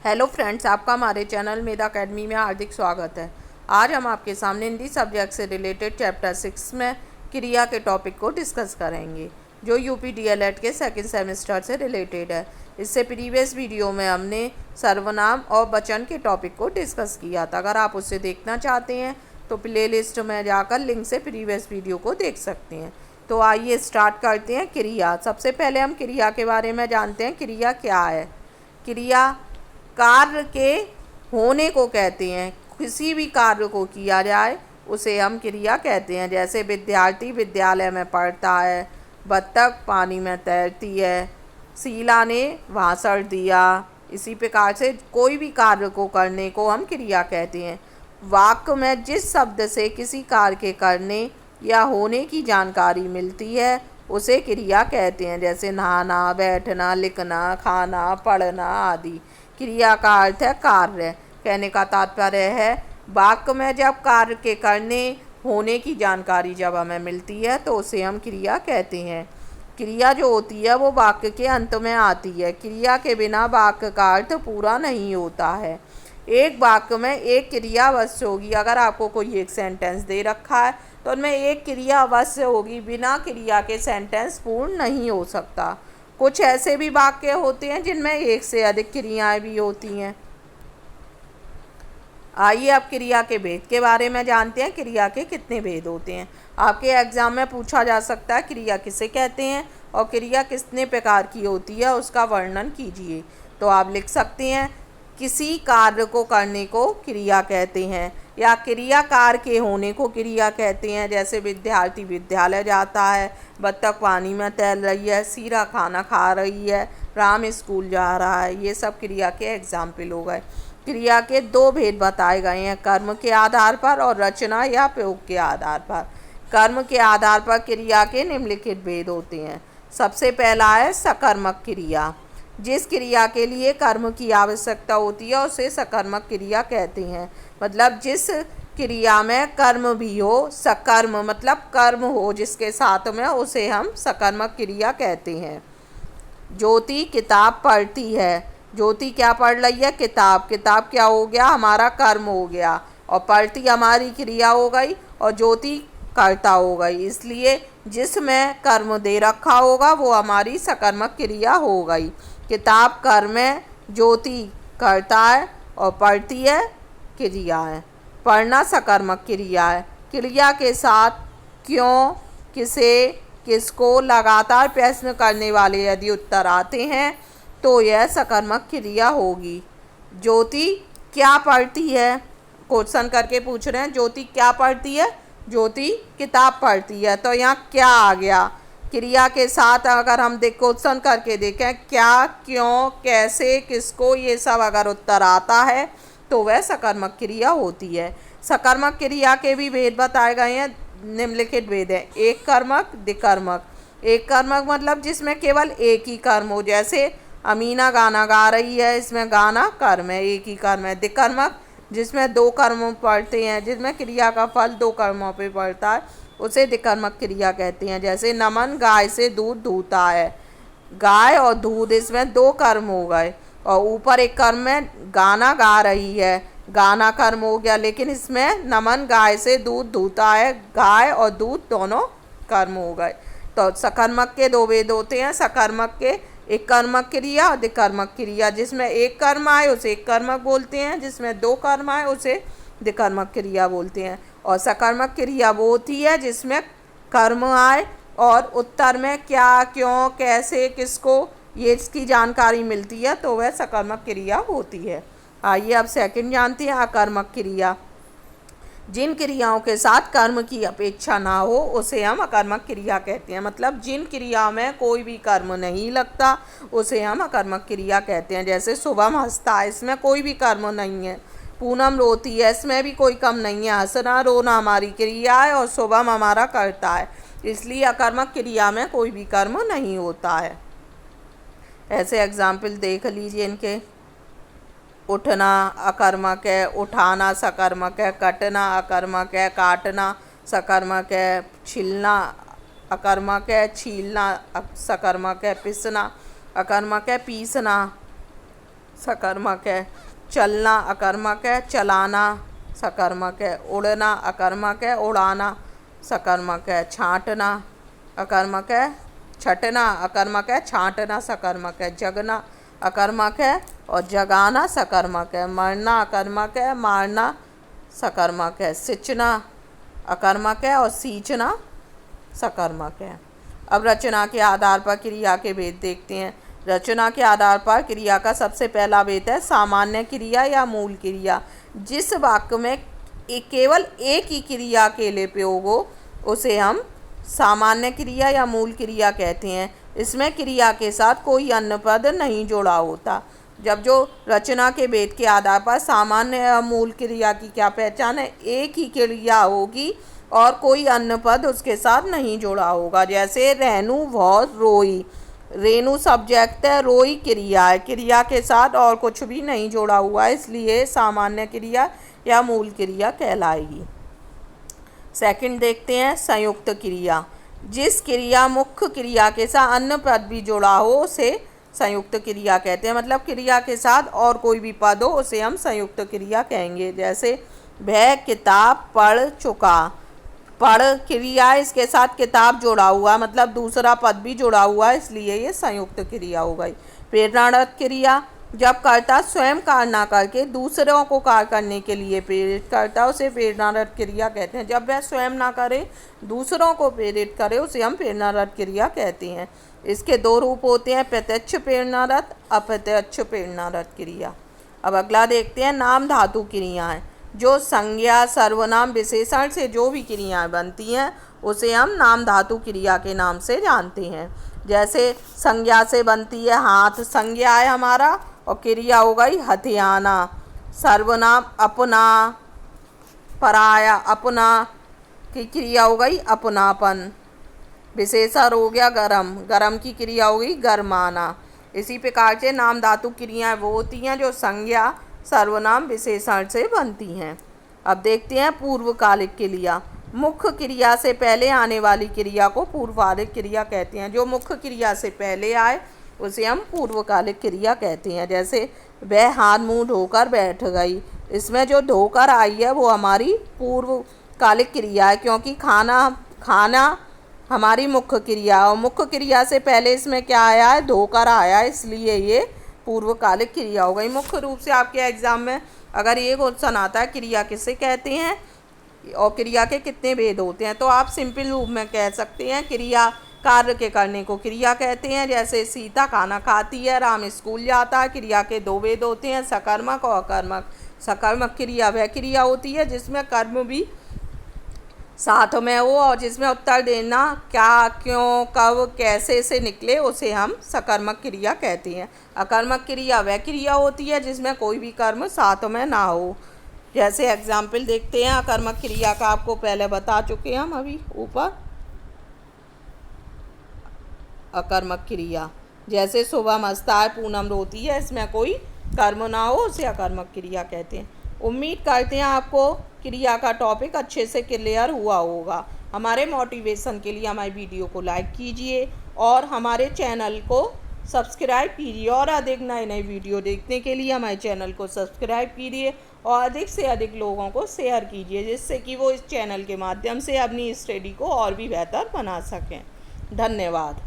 Hello friends, आपका हमारे channel मेधा academy में हार्दिक स्वागत है। आज हम आपके सामने हिंदी सब्जेक्ट से रिलेटेड चैप्टर 6 में क्रिया के टॉपिक को डिस्कस करेंगे, जो यूपी डीएलएड के सेकंड सेमेस्टर से रिलेटेड है। इससे प्रीवियस वीडियो में हमने सर्वनाम और वचन के टॉपिक को डिस्कस किया था। अगर आप उसे देखना चाहते हैं तो प्लेलिस्ट में जाकर लिंक से प्रीवियस वीडियो को देख सकते हैं। तो आइए स्टार्ट करते हैं। क्रिया, सबसे पहले हम क्रिया के बारे में जानते हैं। क्रिया क्या है? क्रिया कार्य के होने को कहते हैं। किसी भी कार्य को किया जाए उसे हम क्रिया कहते हैं। जैसे विद्यार्थी विद्यालय में पढ़ता है, बत्तख पानी में तैरती है, शीला ने भाषण दिया। इसी प्रकार से कोई भी कार्य को करने को हम क्रिया कहते हैं। वाक्य में जिस शब्द से किसी कार्य के करने या होने की जानकारी मिलती है उसे क्रिया कहते हैं। जैसे नहाना, बैठना, लिखना, खाना, पढ़ना आदि। क्रिया का अर्थ है कार्य। कहने का तात्पर्य है वाक्य में जब कार्य के करने होने की जानकारी जब हमें मिलती है तो उसे हम क्रिया कहते हैं। क्रिया जो होती है वो वाक्य के अंत में आती है। क्रिया के बिना वाक्य का अर्थ पूरा नहीं होता है। एक वाक्य में एक क्रिया अवश्य होगी। अगर आपको कोई एक सेंटेंस दे रखा है तो उनमें एक क्रिया अवश्य होगी। बिना क्रिया के सेंटेंस पूर्ण नहीं हो सकता। कुछ ऐसे भी वाक्य होते हैं जिनमें एक से अधिक क्रियाएं भी होती हैं। आइए अब क्रिया के भेद के बारे में जानते हैं। क्रिया के कितने भेद होते हैं? आपके एग्जाम में पूछा जा सकता है क्रिया किसे कहते हैं और क्रिया कितने प्रकार की होती है, उसका वर्णन कीजिए। तो आप लिख सकते हैं किसी कार्य को करने को क्रिया कहते हैं, या क्रिया कार्य के होने को क्रिया कहते हैं। जैसे विद्यार्थी विद्यालय जाता है, बत्तख पानी में तैर रही है, शीला खाना खा रही है, राम स्कूल जा रहा है। ये सब क्रिया के एग्जाम्पल हो गए। क्रिया के दो भेद बताए गए हैं, कर्म के आधार पर और रचना या प्रयोग के आधार पर। कर्म के आधार पर क्रिया के निम्नलिखित भेद होते हैं। सबसे पहला है सकर्मक क्रिया। जिस क्रिया के लिए कर्म की आवश्यकता होती है उसे सकर्मक क्रिया कहते हैं। मतलब जिस क्रिया में कर्म भी हो, सकर्म मतलब कर्म हो जिसके साथ में, उसे हम सकर्मक क्रिया कहते हैं। ज्योति किताब पढ़ती है। ज्योति क्या पढ़ रही है? किताब। किताब क्या हो गया? हमारा कर्म हो गया, और पढ़ती हमारी क्रिया हो गई, और ज्योति कर्ता हो गई। इसलिए जिसमें कर्म दे रखा होगा वो हमारी सकर्मक क्रिया हो गई। किताब कर्म है, ज्योति कर्ता है, और पढ़ती है क्रिया है। पढ़ना सकर्मक क्रिया है। क्रिया के साथ क्यों, किसे, किसको लगातार प्रश्न करने वाले यदि उत्तर आते हैं तो यह सकर्मक क्रिया होगी। ज्योति क्या पढ़ती है? क्वेश्चन करके पूछ रहे हैं ज्योति क्या पढ़ती है? ज्योति किताब पढ़ती है। तो यहाँ क्या आ गया? क्रिया के साथ अगर हम क्वेश्चन करके देखें क्या, क्यों, कैसे, किसको, ये सब अगर उत्तर आता है तो वह सकर्मक क्रिया होती है। सकर्मक क्रिया के भी भेद बताए गए हैं। निम्नलिखित भेद है। एक कर्मक, द्विकर्मक। एक कर्मक मतलब जिसमें केवल एक ही कर्म हो। जैसे अमीना गाना गा रही है, इसमें गाना कर्म है, एक ही कर्म है। द्विकर्मक जिसमें दो कर्म पढ़ते हैं, जिसमें क्रिया का फल दो कर्मों पे पड़ता है, उसे द्विकर्मक क्रिया कहते हैं। जैसे नमन गाय से दूध दूहता है। गाय और दूध, इसमें दो कर्म हो गए, और ऊपर एक कर्म में गाना गा रही है, गाना कर्म हो गया। लेकिन इसमें नमन गाय से दूध दूहता है, गाय और दूध दोनों कर्म हो गए। तो सकर्मक के दो भेद होते हैं। सकर्मक के एक कर्मक क्रिया और द्विकर्मक क्रिया। जिसमें एक कर्म आए उसे एक कर्मक बोलते हैं, जिसमें दो कर्म आए उसे द्विकर्मक क्रिया बोलते हैं। और सकर्मक क्रिया वो होती है जिसमें कर्म आए और उत्तर में क्या, क्यों, कैसे, किसको, ये इसकी जानकारी मिलती है, तो वह सकर्मक क्रिया होती है। आइए अब सेकंड जानते हैं अकर्मक क्रिया। जिन क्रियाओं के साथ कर्म की अपेक्षा ना हो उसे हम अकर्मक क्रिया कहते हैं। मतलब जिन क्रिया में कोई भी कर्म नहीं लगता उसे हम अकर्मक क्रिया कहते हैं। जैसे शुभम हंसता है, इसमें कोई भी कर्म नहीं है। पूनम रोती है, इसमें भी कोई कर्म नहीं है। हंसना रोना हमारी क्रिया है और शुभम हमारा कर्ता है। इसलिए अकर्मक क्रिया में कोई भी कर्म नहीं होता है। ऐसे एग्जाम्पल देख लीजिए इनके। उठना अकर्मक है, उठाना सकर्मक है, कटना अकर्मक है, काटना सकर्मक है, छिलना अकर्मक है, छीलना सकर्मक है, पिसना अकर्मक है, पीसना सकर्मक है। चलना अकर्मक है, चलाना सकर्मक है। उड़ना अकर्मक है, उड़ाना सकर्मक है। छांटना अकर्मक है, छटना अकर्मक है, छांटना सकर्मक है। जगना अकर्मक है और जगाना सकर्मक है। मरना अकर्मक है, मारना सकर्मक है। सिंचना अकर्मक है और सींचना सकर्मक है। अब रचना के आधार पर क्रिया के भेद देखते हैं। रचना के आधार पर क्रिया का सबसे पहला भेद है सामान्य क्रिया या मूल क्रिया। जिस वाक्य में केवल एक ही क्रिया के लिए प्रयोग हो उसे हम सामान्य क्रिया या मूल क्रिया कहते हैं। इसमें क्रिया के साथ कोई अन्य पद नहीं जोड़ा होता। जब जो रचना के भेद के आधार पर सामान्य या मूल क्रिया की क्या पहचान है, एक ही क्रिया होगी और कोई अन्य पद उसके साथ नहीं जुड़ा होगा। जैसे रेणु भौ रोई, रेणु सब्जेक्ट है, रोई क्रिया है, क्रिया के साथ और कुछ भी नहीं जोड़ा हुआ है, इसलिए सामान्य क्रिया या मूल क्रिया कहलाएगी। सेकंड देखते हैं संयुक्त क्रिया। जिस क्रिया मुख्य क्रिया के साथ अन्य पद भी जुड़ा हो उसे संयुक्त क्रिया कहते हैं। मतलब क्रिया के साथ और कोई भी पद हो उसे हम संयुक्त क्रिया कहेंगे। जैसे वह किताब पढ़ चुका, पढ़ क्रिया इसके साथ किताब जुड़ा हुआ, मतलब दूसरा पद भी जुड़ा हुआ है, इसलिए ये संयुक्त क्रिया हो गई। प्रेरणारत क्रिया, जब कर्ता स्वयं कार्य ना करके दूसरों को कार्य करने के लिए प्रेरित करता है उसे प्रेरणारत क्रिया कहते हैं। जब वह स्वयं ना करे दूसरों को प्रेरित करे उसे हम प्रेरणारत क्रिया कहते हैं। इसके दो रूप होते हैं, प्रत्यक्ष प्रेरणारत, अप्रत्यक्ष प्रेरणारत क्रिया। अब अगला देखते हैं नाम धातु क्रियाएं। जो संज्ञा सर्वनाम विशेषण से जो भी क्रियाएं बनती हैं उसे हम नाम धातु क्रिया के नाम से जानते हैं। जैसे संज्ञा से बनती है हाथ, संज्ञा है हमारा, और क्रिया हो गई हथियाना। सर्वनाम अपना, पराया अपना की क्रिया हो गई अपनापन। विशेषण हो गया गरम, गरम की क्रिया हो गई गरमाना। इसी प्रकार से नाम धातु क्रियाएं वो होती हैं जो संज्ञा सर्वनाम विशेषण से बनती हैं। अब देखते हैं पूर्वकालिक क्रिया। मुख्य क्रिया से पहले आने वाली क्रिया को पूर्वकालिक क्रिया कहते हैं। जो मुख्य क्रिया से पहले आए उसे हम पूर्वकालिक क्रिया कहते हैं। जैसे वह हाथ मुंह धोकर बैठ गई, इसमें जो धोकर आई है वो हमारी पूर्वकालिक क्रिया है, क्योंकि खाना हमारी मुख्य क्रिया, और मुख्य क्रिया से पहले इसमें क्या आया है, धोकर आया है, इसलिए ये पूर्वकालिक क्रिया हो गई। मुख्य रूप से आपके एग्जाम में अगर ये क्वेश्चन आता है क्रिया किसे कहते हैं और क्रिया के कितने भेद होते हैं, तो आप सिंपल रूप में कह सकते हैं क्रिया कार्य के करने को क्रिया कहते हैं। जैसे सीता खाना खाती है, राम स्कूल जाता है। क्रिया के दो भेद होते हैं, सकर्मक और अकर्मक। सकर्मक क्रिया वह क्रिया होती है जिसमें कर्म भी साथ में हो और जिसमें उत्तर देना क्या, क्यों, कब, कैसे से निकले उसे हम सकर्मक क्रिया कहते हैं। अकर्मक क्रिया वह क्रिया होती है जिसमें कोई भी कर्म साथ में ना हो। जैसे एग्जाम्पल देखते हैं अकर्मक क्रिया का, आपको पहले बता चुके हैं हम अभी ऊपर। अकर्मक क्रिया जैसे सुबह मस्ता है, पूनम रोती है, इसमें कोई कर्म ना हो उसे अकर्मक क्रिया कहते हैं। उम्मीद करते हैं आपको क्रिया का टॉपिक अच्छे से क्लियर हुआ होगा। हमारे मोटिवेशन के लिए हमारी वीडियो को लाइक कीजिए और हमारे चैनल को सब्सक्राइब कीजिए, और अधिक नए नए वीडियो देखने के लिए हमारे चैनल को सब्सक्राइब कीजिए और अधिक से अधिक लोगों को शेयर कीजिए, जिससे कि वो इस चैनल के माध्यम से अपनी स्टडी को और भी बेहतर बना सकें। धन्यवाद।